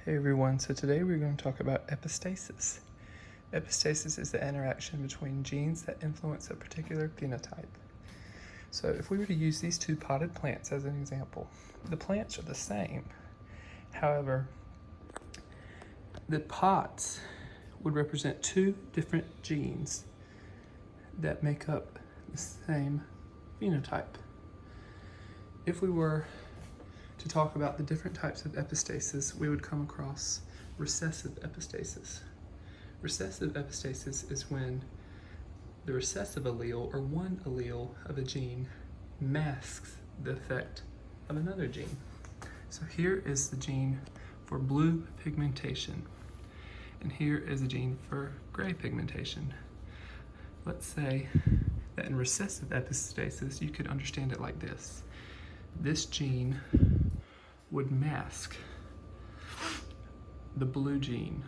Hey everyone, so today we're going to talk about epistasis. Epistasis is the interaction between genes that influence a particular phenotype. So if we were to use these two potted plants as an example, the plants are the same. However, the pots would represent two different genes that make up the same phenotype. If we were to talk about the different types of epistasis, we would come across recessive epistasis. Recessive epistasis is when the recessive allele, or one allele of a gene, masks the effect of another gene. So here is the gene for blue pigmentation, and here is a gene for gray pigmentation. Let's say that in recessive epistasis, you could understand it like this. This gene would mask the blue gene.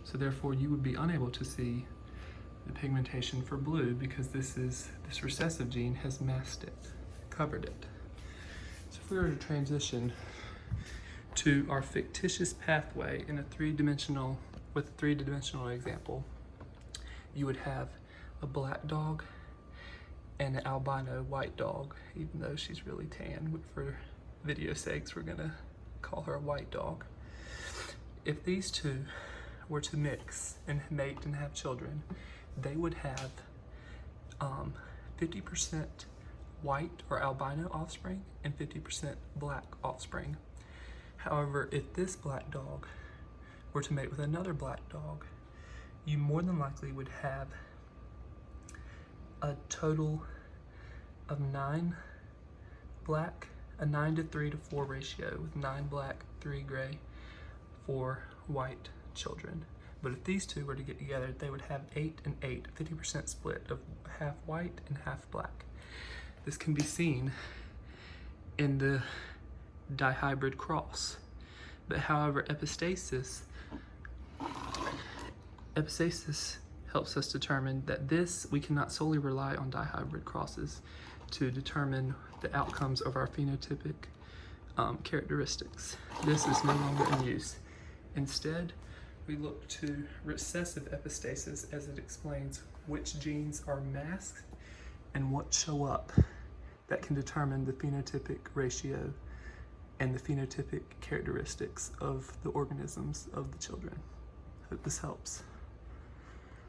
So therefore you would be unable to see the pigmentation for blue because this recessive gene has masked it, covered it. So if we were to transition to our fictitious pathway in a three-dimensional example, you would have a black dog and an albino white dog, even though she's really tan. For video sakes, we're gonna call her a white dog. If these two were to mix and mate and have children, they would have 50% white or albino offspring and 50% black offspring. However, if this black dog were to mate with another black dog, you more than likely would have a total of 9 black, a 9:3-4 ratio with 9 black, 3 gray, 4 white children. But if these two were to get together, they would have 8 and 8, 50% split of half white and half black. This can be seen in the dihybrid cross. But however, epistasis helps us determine that we cannot solely rely on dihybrid crosses to determine the outcomes of our phenotypic characteristics. This is no longer in use. Instead, we look to recessive epistasis as it explains which genes are masked and what show up that can determine the phenotypic ratio and the phenotypic characteristics of the organisms of the children. Hope this helps.